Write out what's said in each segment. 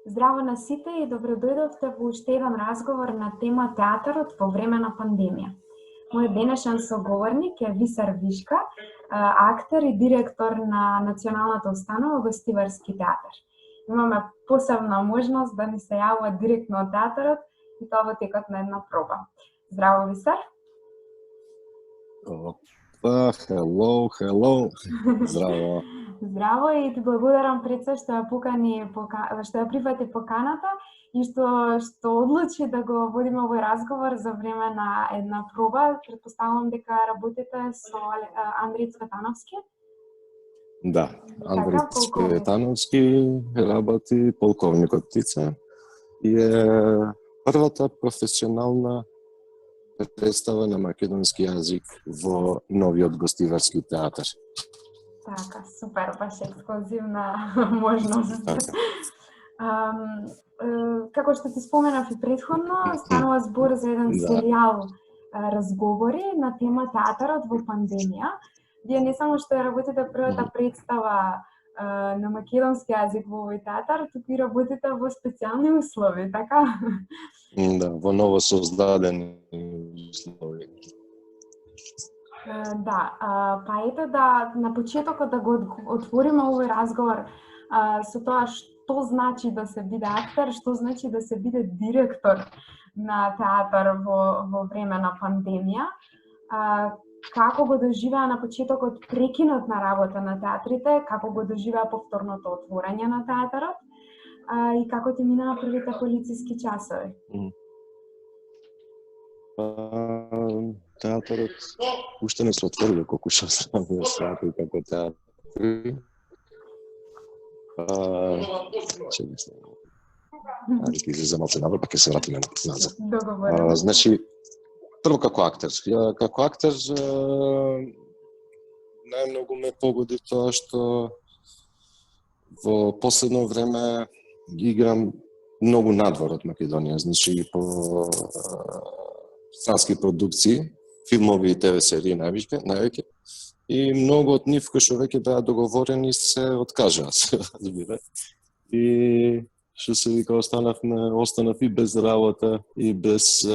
Здраво на сите и добродојдовте во уште еден разговор на тема театарот во време на пандемија. Мојот денешен соговорник е Висар Вишка, актер и директор на Националната установа Гостиварски театар. Имаме посебна можност да ни се јавува директно од театарот и тоа во текот на една проба. Здраво, Висар. Hello. Здраво. Здраво и ти благодарам пред се што ја прифати поканата и што одлучи да го водиме овој разговор за време на една проба. Претпоставувам дека работите со Андреј Цветановски. Да, Андреј Цветановски работи полковникот Птица и е првата професионална представа на македонски јазик во новиот Гостиварски театар. Така, супер, баш ексклузивна можност. Како што ти споменав и претходно, станува збор за еден серијал разговори на тема театарот во пандемија. Вие не само што ја работите првата представа на македонски јазик во овој театар, туку и работите во специјални услови, така? Да, во ново создадени услови. Да, па ето да на почетокот да го отвориме овој разговор со тоа што значи да се биде актер, што значи да се биде директор на театар во време на пандемија. Како го доживеа на почетокот прекинот на работа на театрите, како го доживеа повторното отворање на театарот и како ти минаа првите полициски часови? Театарот уште не се отворило колку што сам ја сватил како театри. Ќе излезам малце навр, па ќе се вратиме назад. Договорено. Значи, прво како актер. Како актер најмногу ме погоди тоа што во последно време ги играм многу надвор од Македонија, значи по странски продукции, филмови и ТВ серии највеќе, и многу од нив кои што веќе беа договорени се откажаа, се разбира. И што се вика, останав и без работа и без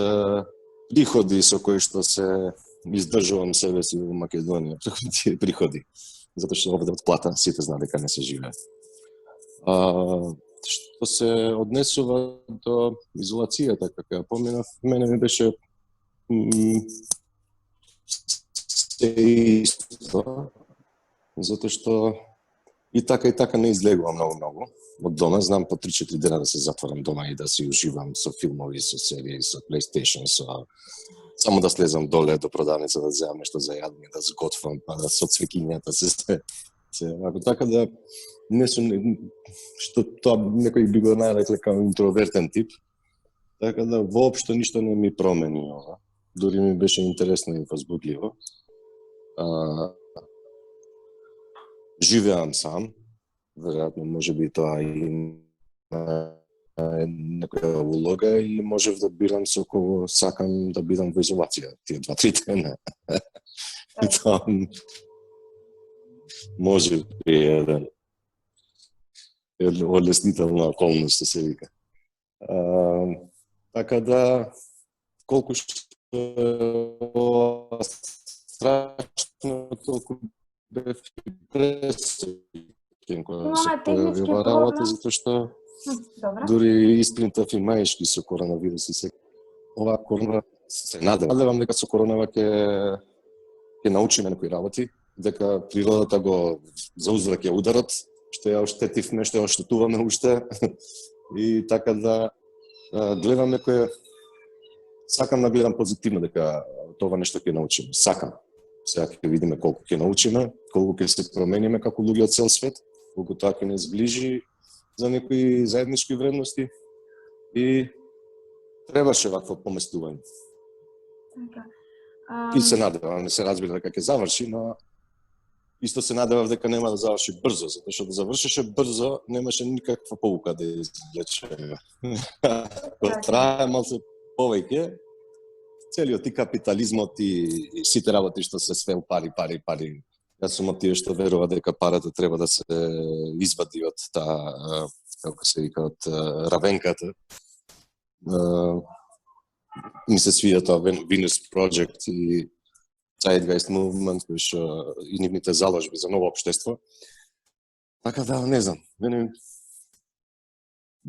приходи со кои што се издржувам себе си во Македонија, преку тие приходи, затоа што овде од плата сите знаат дека не се живее. Што се однесува до изолацијата, како ја поминав, мене ми беше се исто, затоа што и така не излегувам многу од дома. Знам по 3-4 дена да се затворам дома и да си уживам со филмови, со серии, со PlayStation, само да слезам доле до продавница да земам нешто за јадење, да сготвам, па да со цвекињата се така да не сум, што тоа некој би го нарекле како интровертен тип, така да воопшто ништо не ми промени ова. Дури ми беше интересно и возбудливо. Живеам сам, веројатно можеби тоа и некоја улога и можев да бирам со кого сакам да бидам во изолација тие 2-3 дена. Тоа може би една олеснителна околност, што се вика. Така да, колку што страшно, толку бев пресреќен кога се појавила работа, затоа што дури испринтав и маешки со коронавирус и се. Ова корона се надевам дека со коронава ќе научиме некои работи, дека природата го заузвраќа ударот, што ја оштетивме, што ја оштетуваме уште и така да гледам некој. Сакам да гледам позитивно дека тоа нешто ќе научиме. Сакам. Сега ќе видиме колку ќе научиме, колку ќе се промениме како луѓе од цел свет, колку тоа ќе не сближи за некои заеднички вредности и требаше вакво поместување. И се надевам, не се разбира дека ќе заврши, но исто се надевав дека нема да заврши брзо, затоа што да завршеше брзо немаше никаква поука да извлечеме. Трае малце повеќе, целиот и капитализмот и сите работи што се свел пари, Јас сум од тие што верува дека парата треба да се извади од таа, како се вика, од равенката. Ми се свија тоа Venus Project и Zeitgeist Movement, кои што и нивните заложби за ново општество. Така да, не знам, мене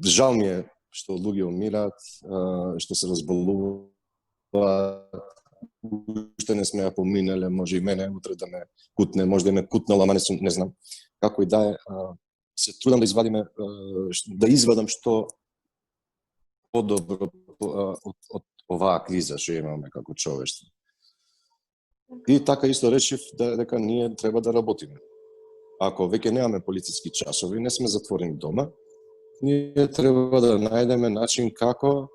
жал ми е што луѓе умираат, што се разболуваат, уште не сме ја поминале, може и мене утре да ме кутне, може да ме кутнало, ама не знам. Како и да е, се трудам да извадиме, да извадам што подобро од оваа криза што имаме како човештво. И така исто решив дека ние треба да работиме. Ако веќе немаме полициски часови, не сме затворени дома, ние треба да најдеме начин како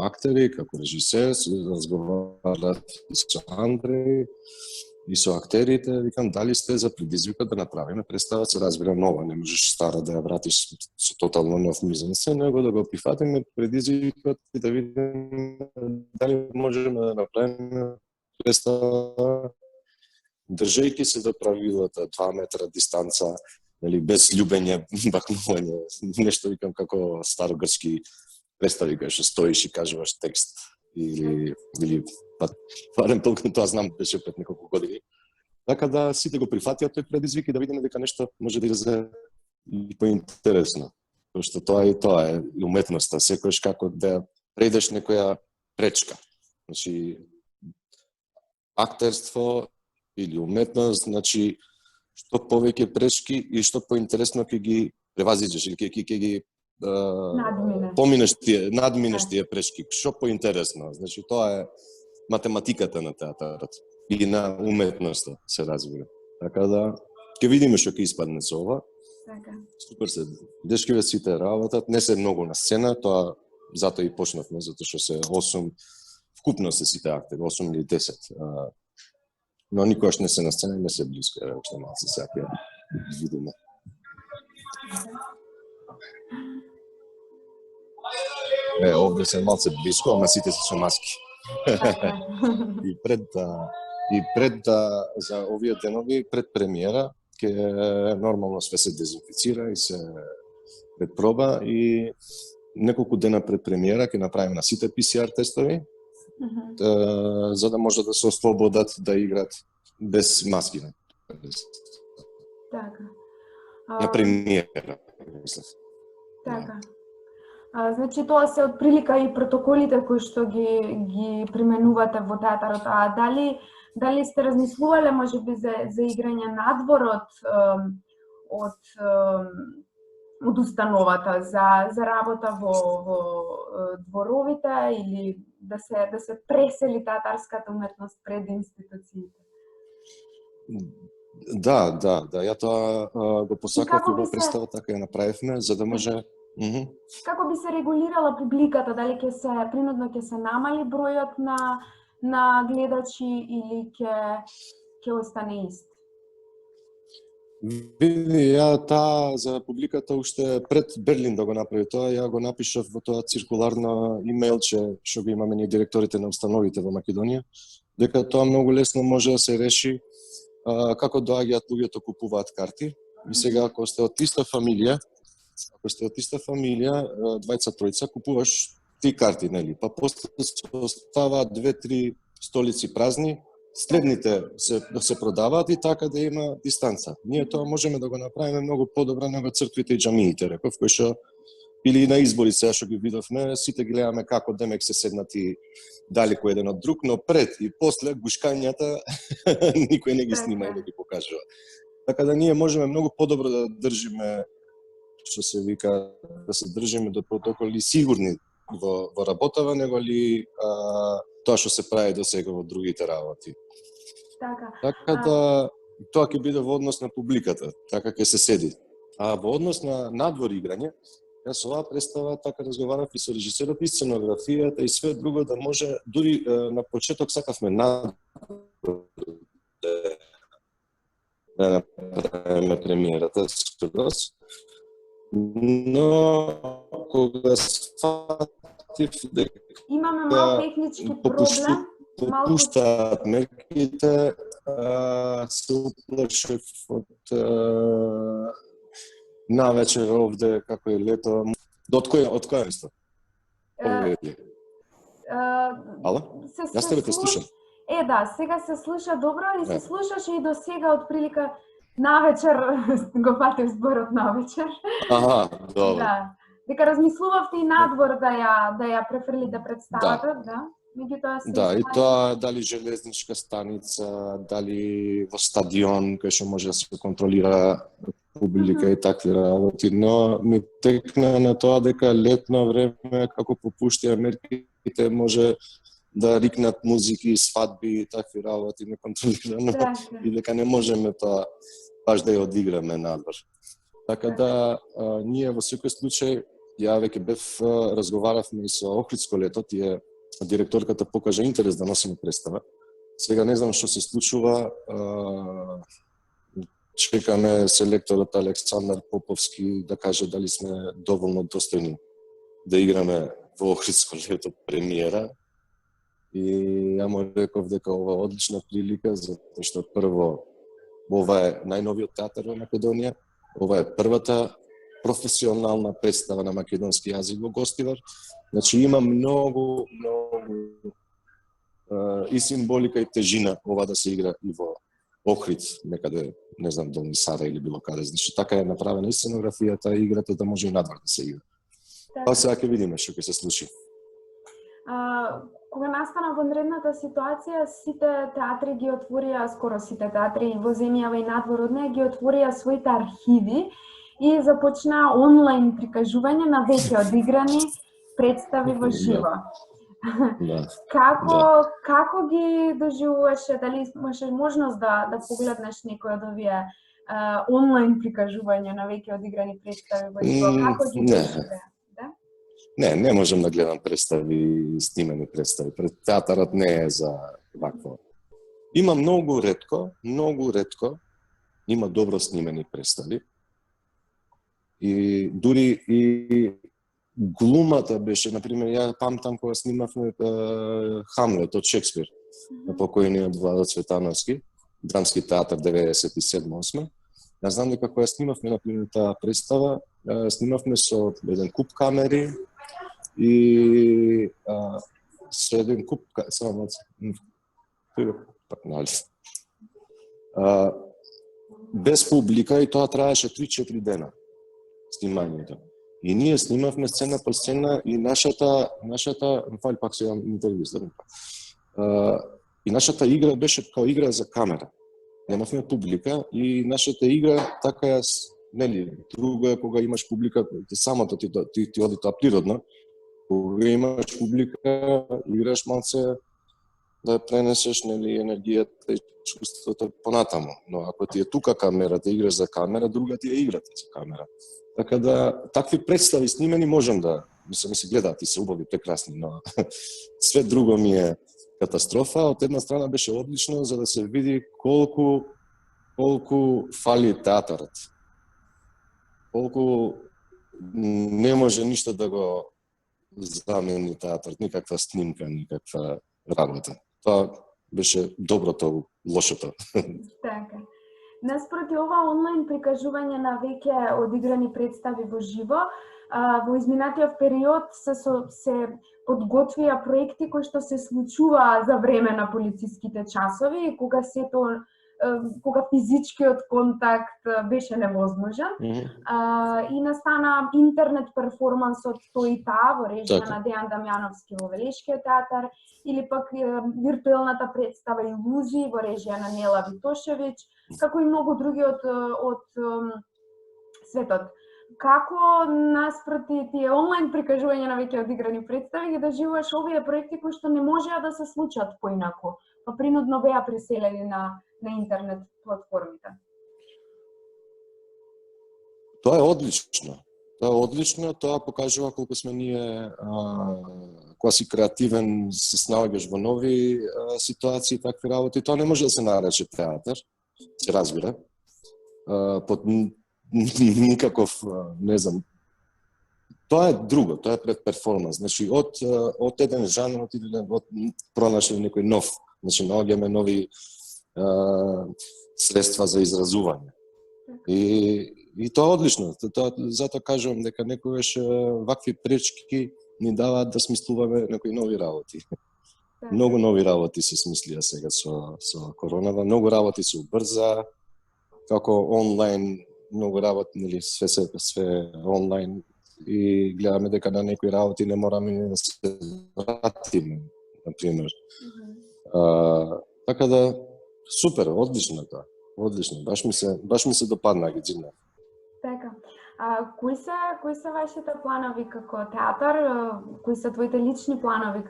актери, како режисер, разговарат и со Андреј, и со актерите, викам, дали сте за предизвика да направиме представа, се разбира нова, не можеш стара да ја вратиш со тотално нов мизансцен, него да го прифатиме предизвикот и да видиме дали можеме да направиме представа држејќи се до правилата 2 метра дистанца, или без љубење, бакнување, нешто викам како старогрчки представи кај што стоиш и кажуваш текст или барем толку тоа знам, беше пред неколку години. Така да сите го прифатија тој предизвик и да видиме дека нешто може да излезе и поинтересно. Пошто тоа е и уметноста, секојаш како да преидеш некоја пречка. Значи актерство или уметност, значи што повеќе пречки и што поинтересно ќе ги превазидеш или ќе ги надминеш тие пречки. Што поинтересно, значи тоа е математиката на театарот и на уметноста, се разбира. Така да ќе видиме што ќе испадне со ова. Така. Супер се. Дечкиве сите работат, не се многу на сцена, тоа затоа и почнавме, затоа што се 8 вкупно се сите актери, 8 или 10. Но никогаш не се на сцена и не се близко, уште малце сега ќе видиме. Овде се малце близко, ама сите се со маски. И пред за овие денови, пред премиера, ќе нормално све се дезинфицира и се предпроба и неколку дена пред премиера ќе направиме на сите PCR тестови, за да може да се ослободат да играат без маски. Така. На премиера, мислам. Така. Значи тоа се од прилика и протоколите кои што ги применувате во театарот. Дали сте размислувале можеби за играње надвор од установата, за работа во дворовите или да се пресели театарската уметност пред институциите? Да, ја тоа го посакав и во представа, така ја направивме, за да може. Како би се регулирала публиката, дали принудно ќе се намали бројот на гледачи или ќе остане ист? Види, ја таа за публиката уште пред Берлин да го направи тоа, ја го напишав во тоа циркуларно имејлче што го имаме ние директорите на установите во Македонија, дека тоа многу лесно може да се реши како доаѓаат луѓето, купуваат карти и сега ако сте од иста фамилија, двајца тројца, купуваш 3 карти, нели? Па после се оставаат 2-3 столици празни, средните се продаваат и така да има дистанца. Ние тоа можеме да го направиме многу подобро него црквите и џамиите, реков, кои што или на избори сега што ги видовме, сите ги гледаме како демек се седнати далеку еден од друг, но пред и после гушкањата никој не ги снима и да ги покажува. Така да ние можеме многу подобро да држиме, што се вика, да се држиме до протоколи сигурни во работава, него ли тоа што се прави до сега во другите работи. Така да тоа ќе биде во однос на публиката, така ќе се седи. А во однос на надвор играње, јас оваа представа така разговарав и со режисерот и сценографијата и све друго да може, дури на почеток сакавме надвор да направиме премиерата скрос, но кога сфатив дека имаме мал технички проблем. попуштаат мерките, се уплашив од навечер овде, како е лето. Од која место? Ало? Јас тебе те слушам. Да, сега се слуша добро и се слушаше и до сега од прилика навечер го фатив зборот навечер. Добро. Да. Дека размислувавте и надвор да ја префрлите представата, да. Меѓутоа и тоа дали железничка станица, дали во стадион кај што може да се контролира публика и такви работи, но ми текна на тоа дека летно време како попуштија мерките може да рикнат музики, свадби и такви работи неконтролирано и дека не можеме тоа баш да ја одиграме надвор. Така да, ние во секој случај, ја веќе бев, разговаравме и со Охридско лето, тие директорката покажа интерес да носиме представа. Сега не знам што се случува, чекаме селекторот Александар Поповски да каже дали сме доволно достојни да играме во Охридско лето премиера. И ја му реков дека ова е одлична прилика, затоа што прво, ова е најновиот театар во Македонија, ова е првата професионална представа на македонски јазик во Гостивар. Значи има многу и символика и тежина ова да се игра и во Охрид, некаде, не знам, Долни Сара или било каде. Значи така е направена и сценографијата и играта да може и надвор да се игра. Па сега ќе видиме што ќе се случи. Кога настана вонредната ситуација, сите театри ги отворија, скоро сите театри во земјава и надвор од неја ги отворија своите архиви и започна онлайн прикажување на веќе одиграни представи во живо. Како ги доживуваше, дали имаше можност да погледнеш некој од овие онлайн прикажувања на веќе одиграни представи во живо? Како ги доживуваше? Не можам да гледам представи, снимени представи. Театарот не е за вакво. Има многу ретко има добро снимени представи. И дури и глумата беше, например, ја памтам кога снимавме Хамлет од Шекспир, на покојниот Владо Цветановски, Драмски театар 97-8. Ја знам дека кога снимавме, например, таа представа, снимавме со еден куп камери, и со еден куп без публика, и тоа траеше 3-4 дена снимањето. И ние снимавме сцена по сцена и нашата пак се интервју. И нашата игра беше како игра за камера. Немавме публика и нашата игра така е, нели, друго е кога имаш публика, самото ти оди тоа природно. Кога имаш публика, играш малце да пренесеш, нели, енергијата и чувството понатаму. Но ако ти е тука камерата, играш за камера, друга ти е играта за камера. Така да, такви представи снимени можам да, ми се гледаат и се убави, прекрасни, но све друго ми е катастрофа. Од една страна беше одлично за да се види колку фали театарот. Колку не може ништо да го замени театарот, никаква снимка, никаква работа. Тоа беше доброто, лошото. Така. Наспроти ова онлайн прикажување на веќе одиграни представи во живо, во изминатиот период се подготвија проекти кои што се случуваа за време на полициските часови, кога физичкиот контакт беше невозможен. И настана интернет перформансот Тој и таа во режија на Дејан Дамјановски во Велешкиот театар, или пак виртуелната представа Илузии во режија на Нела Витошевиќ, како и многу други од светот. Како наспроти тие онлайн прикажувања на веќе одиграни представи ги доживуваш овие проекти кои што не можеа да се случат поинаку, па принудно беа преселени на интернет платформите? Тоа е одлично. Тоа покажува колку сме ние, кога си креативен, се снаоѓаш во нови ситуации, такви работи. Тоа не може да се нарече театар, се разбира. Под никаков, не знам, Тоа е друго, тоа е перформанс. Значи, од еден жанр отидеме од пронашли некој нов. Значи, наоѓаме нови средства за изразување. И тоа е одлично. Затоа кажувам дека некогаш вакви пречки ни даваат да смислуваме некои нови работи. Многу нови работи се смислија сега со коронава, многу работи се убрза, како онлайн, многу работи, нели, све онлайн, и гледаме дека на некои работи не мораме да се вратиме, например. Така да, супер, одлично тоа. Одлично, баш ми се допадна ги дзимна. Така. Кои се вашите планови како театар? Кои се твоите лични планови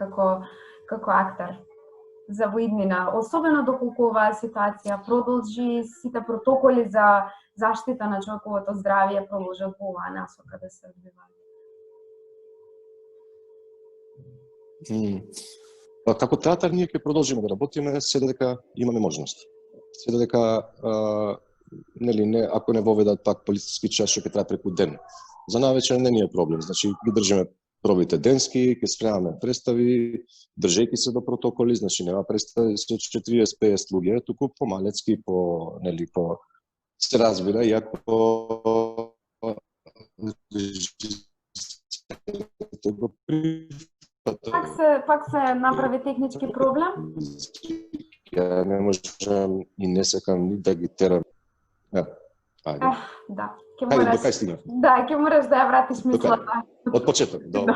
како актер за воиднина? Особено доколку оваа ситуација продолжи, сите протоколи за заштита на човековото здравје продолжат во оваа насока да се одвиваат. Па како театар ние ќе продолжиме да работиме се додека имаме можност. Се додека нели ако не воведат пак полициски час што ќе трае преку ден. За навечер не ни е проблем, значи ги држиме пробите денски, ќе спремаме представи, држејќи се до протоколи, значи нема представи со 40-50 луѓе, туку помалецки, по се разбира, иако Пак се направи технички проблем? Ја не можам и не сакам ни да ги терам. Ајде. Да, ќе мораш да ја вратиш мислата. Од почеток, добро.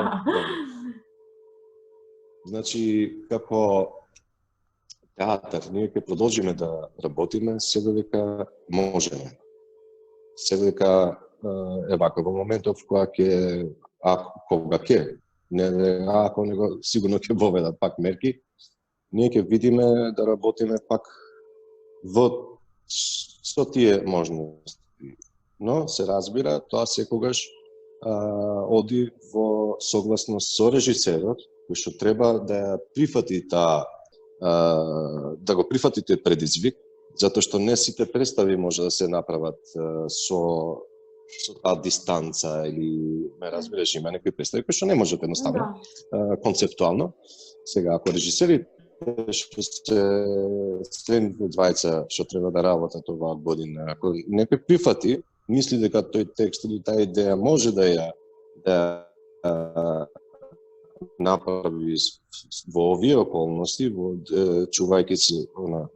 Значи, како театар, ние ќе продолжиме да работиме се додека можеме. Се додека е вака во моментов кога ќе, ако него сигурно ќе воведат пак мерки, ние ќе видиме да работиме пак со тие можности. Но се разбира, тоа секогаш оди во согласност со режисерот, кој што треба да прифати да го прифати тој предизвик, затоа што не сите представи може да се направат со таа дистанца или ме разбираш, има некои представи кои што не можат едноставно концептуално. Сега ако режисерите што се следните двајца што треба да работат оваа година, ако некој прифати, мисли дека тој текст или таа идеја може да ја направи во овие околности, чувајќи се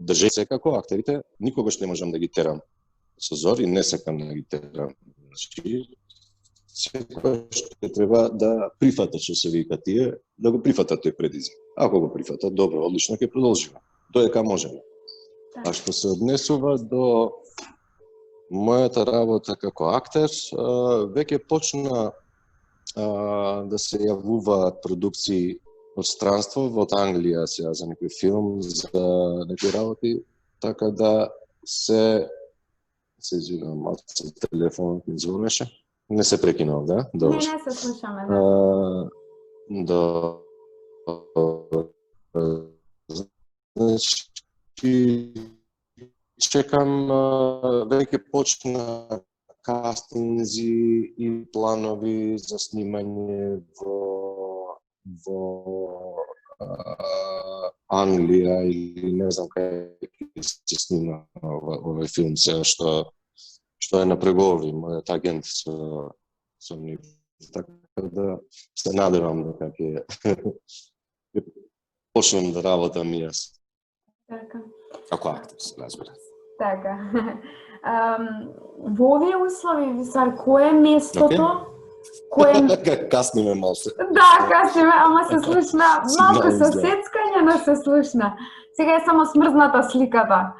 држејќи секако актерите, никогаш не можам да ги терам со зор и не сакам да ги терам. Значи, секогаш ќе треба да прифатат што се вика тие, да го прифатат тој предизвик. Ако го прифатат, добро, одлично, ќе продолжиме. Додека можеме. А што се однесува до мојата работа како актер, веќе почна да се јавуваат продукции од странство, од Англија сега за некој филм, за некои работи, така да се извинувам, малку телефонот ми звонеше. Не се прекинав, да? Добро. Не се слушаме, да. Значи, чекам, веќе почна кастинзи и планови за снимање во Англија или не знам кај ќе се снима овој филм, сега што е на преговори мојот агент со нив. Така да се надевам дека ќе почнам да работам и јас. Така. Како актер, се разбира. Така. Во овие услови, Висар, кој е местото? Касниме малце. Да, касниме, ама се слушна, малку со сецкање, но се слушна. Сега е само смрзната сликата.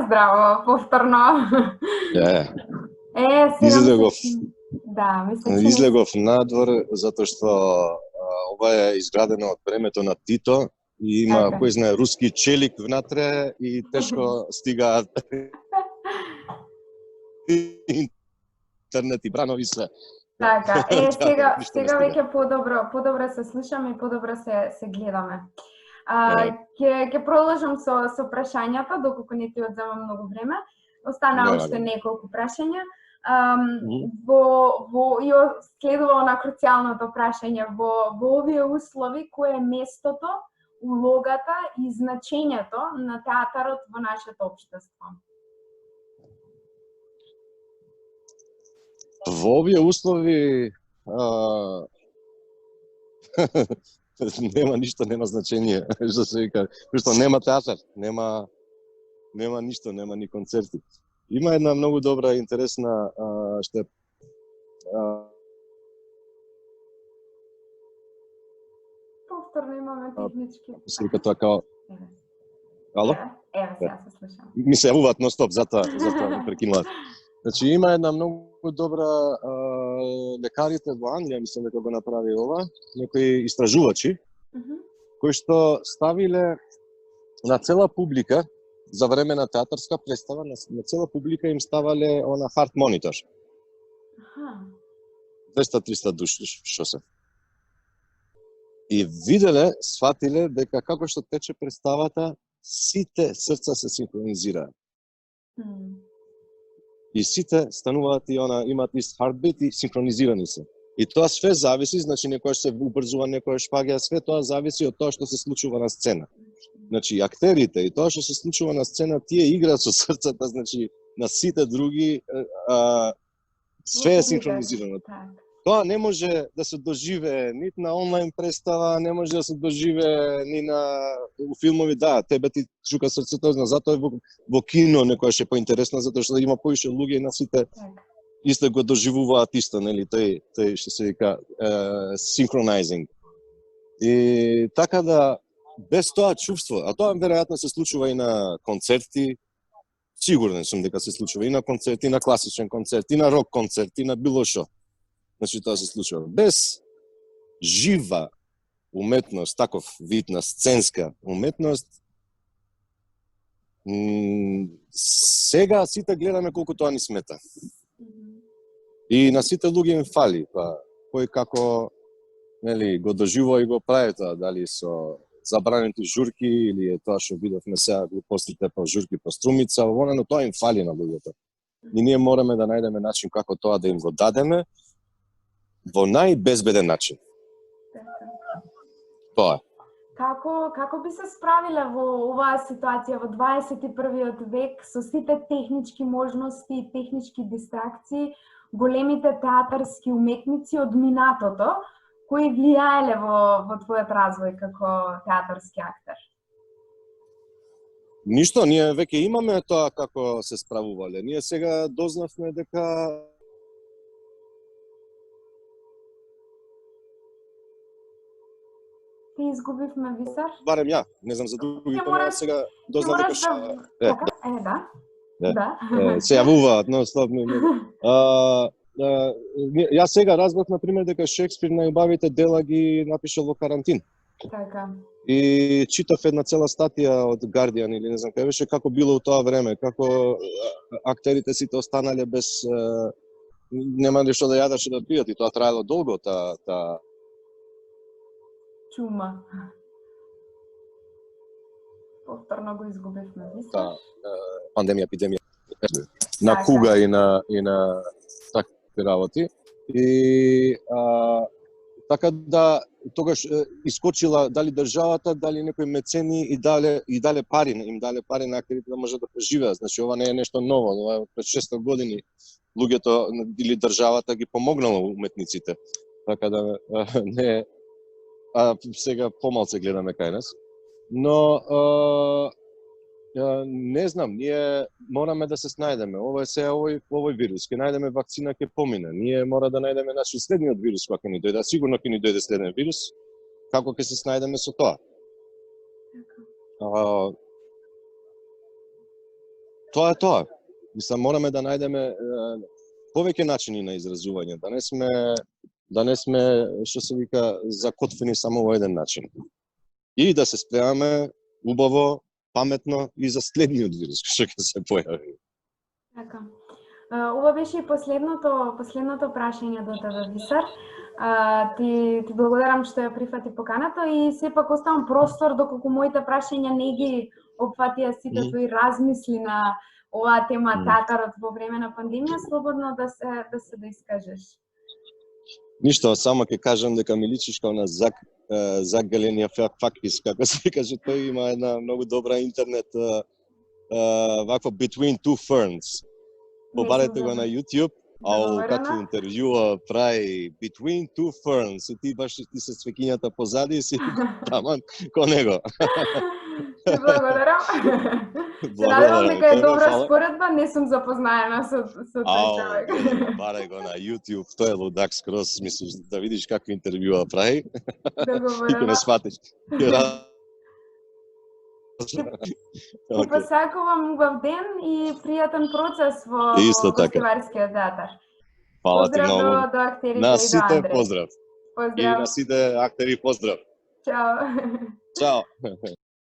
Здраво, повторно. Излегов. Да, мислам, излегов надвор затоа што ова е изградено од времето на Тито и има кој знае руски челик внатре и тешко стигаат интернет и бранови се. Така, сега веќе подобро се слушаме и подобро се гледаме. Ќе продолжам со прашањата, доколку не ти одземам многу време. Остана уште неколку прашања. И следува на круцијалното прашање во овие услови, кое е местото, улогата и значењето на театарот во нашето општество? Во овие услови нема ништо, нема значење, што се вика, што нема театар, нема ништо, нема ни концерти. Има една многу добра, интересна, што Повторно имаме технички. се вика тоа као... Ало? Еве, сега се слушам. Ми се јавуваат нон-стоп, затоа ме прекинуваат. Значи, има една многу добра лекарите во Англија, мислам дека го направи ова, некои истражувачи, кои што ставиле на цела публика, за време на театарска представа, на цела публика им ставале она харт монитор. 200-300 души, што се. И виделе, сватиле дека како што тече представата, сите срца се синхронизираат. И сите стануваат и имаат ист heartbeat и синхронизирани се. И тоа све зависи, значи некојаш се убрзува, некојаш паѓа, све тоа зависи од тоа што се случува на сцена. Значи актерите и тоа што се случува на сцена, тие играат со срцата, значи на сите други све е синхронизирано. Тоа не може да се доживее нит на онлайн представа, не може да се доживее ни на филмови, да, тебе ти чука срцето, затоа во кино некојаш е поинтересно, затоа што има повеќе луѓе и на сите исто го доживуваат исто, нели, тој што се вика synchronizing. И така да без тоа чувство, а тоа веројатно се случува и на концерти, сигурен сум дека се случува и на концерти, и на класичен концерт, и на рок концерт, и на било што. Значи тоа се случува. Без жива уметност, таков вид на сценска уметност, сега сите гледаме колку тоа ни смета. И на сите луѓе им фали, па кој како нели го доживува и го прави тоа, дали со забранети журки или е тоа што видовме сега глупостите по журки по Струмица, но тоа им фали на луѓето. И ние мораме да најдеме начин како тоа да им го дадеме во најбезбеден начин. Тоа. Како би се справиле во оваа ситуација во 21 век со сите технички можности и технички дистракции, големите театарски уметници од минатото, кои влијаеле во твојот развој како театарски актер? Ништо, ние веќе имаме тоа како се справувале. Ние сега дознавме дека Ти изгубивме Висар? Барем ја, не знам за другите, но сега дознав дека се јавуваат, но слабно. Јас сега разбрав, например, дека Шекспир најубавите дела ги напишал во карантин. Така. И читав една цела статија од Guardian или не знам кај беше, како било у тоа време, како актерите сите останале без немале што да јадат, што да пијат, и тоа траело долго, таа чума. Повторно го изгубивме. Пандемија, епидемија на куга и на такви работи. И така да тогаш искочила дали државата, дали некои мецени и дале пари, им дале пари на актерите да може да преживеат. Значи ова не е нешто ново, ова е пред 600 години луѓето или државата ги помогнала уметниците. Така да не сега помалце гледаме кај нас. Но не знам, ние мораме да се снајдеме. Ова е се овој вирус, ќе најдеме вакцина, ќе помине. Ние мора да најдеме следниот вирус кога ќе ни дојде. Сигурно ќе ни дојде следен вирус. Како ќе се снајдеме со тоа? Тоа е тоа. Мислам, мораме да најдеме повеќе начини на изразување, да не сме, што се вика, закотвени само во еден начин. И да се спремаме убаво, паметно и за следниот вирус што ќе се појави. Така. Ова беше и последното прашање до тебе, Висар. Ти благодарам што ја прифати поканата и сепак оставам простор доколку моите прашања не ги опфатија сите твои размисли на оваа тема театарот во време на пандемија, слободно да се доискажеш. Ништо, само ќе кажам дека ми личиш као на Зак Галенијафакис, како се каже, тој има една многу добра интернет вакво Between Two Ferns. Побарете го на YouTube, а какво интервјуа прави Between Two Ferns, и ти баш ти се свекињата позади и си таман ко него. Благодарам. Се надевам дека е добра споредба, не сум запознаена со тој човек. Барај го на YouTube, тој е лудак скроз, мислиш да видиш какви интервјуа прави. Договорено. И не сватиш. Ти посакувам убав ден и пријатен процес во Гостиварскиот театар. Фала ти многу. Поздрав до актерите и до На сите Андре. поздрав. И на сите актери поздрав. Чао. Чао.